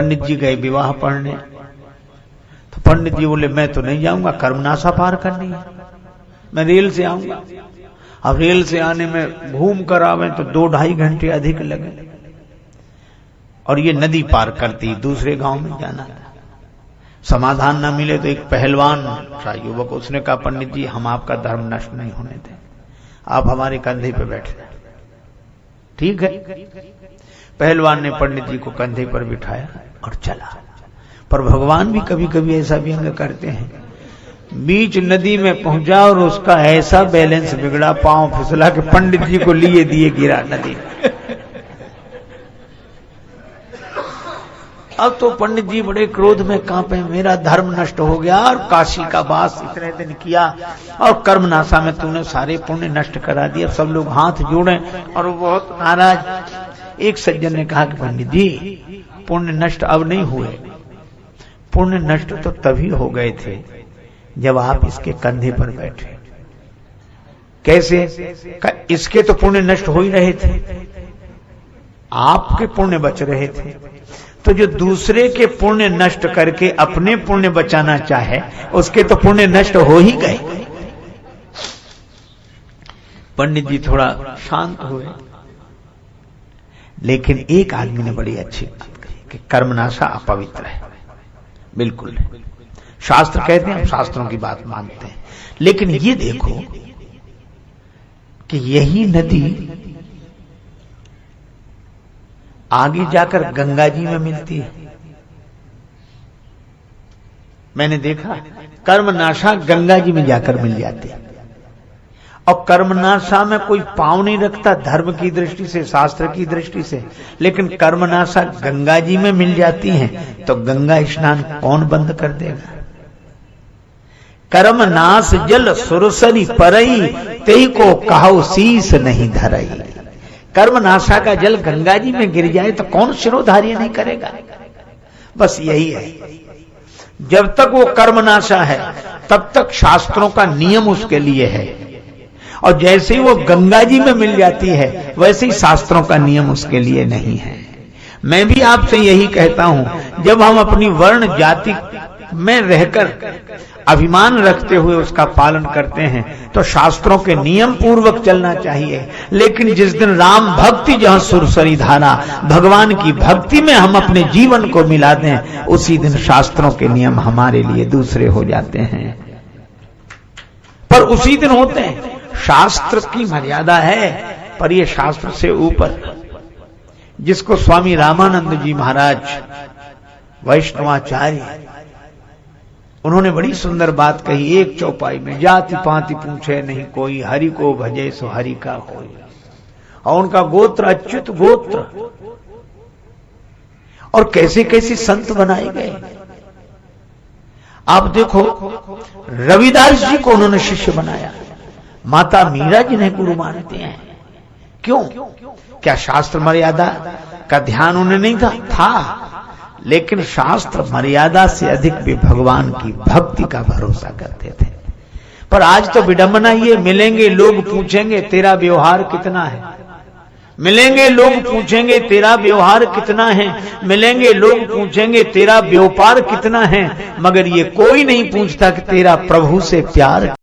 पंडित जी गए विवाह पढ़ने, तो पंडित जी बोले मैं तो नहीं जाऊंगा, कर्मनाशा पार करनी है, मैं रेल से आऊंगा। अब रेल से आने में घूम कर आवे तो 2-2.5 घंटे अधिक लगे, और ये नदी पार करती दूसरे गांव में जाना था। समाधान न मिले तो एक पहलवान था युवक, उसने कहा पंडित जी हम आपका धर्म नष्ट नहीं होने दें, आप हमारे कंधे पे बैठ जाए। ठीक है, पहलवान ने पंडित जी को कंधे पर बिठाया और चला। पर भगवान भी कभी कभी ऐसा व्यंग करते हैं, बीच नदी में पहुंचा और उसका ऐसा बैलेंस बिगड़ा, पांव फिसला के पंडित जी को लिए दिए गिरा नदी में। अब तो पंडित जी बड़े क्रोध में कांपे, मेरा धर्म नष्ट हो गया और काशी का वास इतने दिन किया और कर्मनाशा में तूने सारे पुण्य नष्ट करा दिए। सब लोग हाथ जोड़े और वो बहुत नाराज। एक सज्जन ने कहा कि पंडित जी पुण्य नष्ट अब नहीं हुए, पुण्य नष्ट तो तभी हो गए थे जब आप इसके कंधे पर बैठे। कैसे? इसके तो पुण्य नष्ट हो ही रहे थे, आपके पुण्य बच रहे थे। तो जो दूसरे के पुण्य नष्ट करके अपने पुण्य बचाना चाहे उसके तो पुण्य नष्ट हो ही गए। पंडित जी थोड़ा शांत हुए, लेकिन एक आदमी ने बड़ी अच्छी बात कही कि कर्मनाशा अपवित्र है। बिल्कुल शास्त्र कहते हैं, हम शास्त्रों की बात मानते हैं, लेकिन ये देखो कि यही नदी आगे जाकर गंगा जी में मिलती है। मैंने देखा कर्मनाशा गंगा जी में जाकर मिल जाती है, और कर्मनाशा में कोई पांव नहीं रखता धर्म की दृष्टि से, शास्त्र की दृष्टि से, लेकिन कर्मनाशा गंगा जी में मिल जाती है तो गंगा स्नान कौन बंद कर देगा? कर्मनाश जल सुरसरी परई, तेई को कहो शीस नहीं धरई। कर्मनाशा का जल गंगा जी में गिर जाए तो कौन शिरोधार्य नहीं करेगा? बस यही है, जब तक वो कर्मनाशा है तब तक शास्त्रों का नियम उसके लिए है, और जैसे ही वो गंगा जी में मिल जाती है वैसे ही शास्त्रों का नियम उसके लिए नहीं है। मैं भी आपसे यही कहता हूं, जब हम अपनी वर्ण जाति में रहकर अभिमान रखते हुए उसका पालन करते हैं तो शास्त्रों के नियम पूर्वक चलना चाहिए। लेकिन जिस दिन राम भक्ति जहां सुरसरी धारा, भगवान की भक्ति में हम अपने जीवन को मिला दें, उसी दिन शास्त्रों के नियम हमारे लिए दूसरे हो जाते हैं। पर उसी दिन होते हैं, शास्त्र की मर्यादा है, पर यह शास्त्र से ऊपर, जिसको स्वामी रामानंद जी महाराज वैष्णवाचार्य, उन्होंने बड़ी सुंदर बात कही एक चौपाई में, जाति पाति पूछे नहीं कोई, हरि को भजे सो हरि का होई। और उनका गोत्र अच्युत गोत्र, और कैसे कैसे संत बनाए गए। आप देखो रविदास जी को उन्होंने शिष्य बनाया, माता मीरा जिन्हें गुरु मानते हैं। क्यों? क्या शास्त्र मर्यादा का ध्यान उन्हें नहीं था? लेकिन शास्त्र मर्यादा से अधिक भी भगवान की भक्ति का भरोसा करते थे। पर आज तो विडंबना ये, मिलेंगे लोग पूछेंगे तेरा व्यवहार कितना है, मिलेंगे लोग पूछेंगे तेरा व्यवहार कितना है, मिलेंगे लोग पूछेंगे तेरा व्यापार कितना है, मगर ये कोई नहीं पूछता कि तेरा प्रभु से प्यार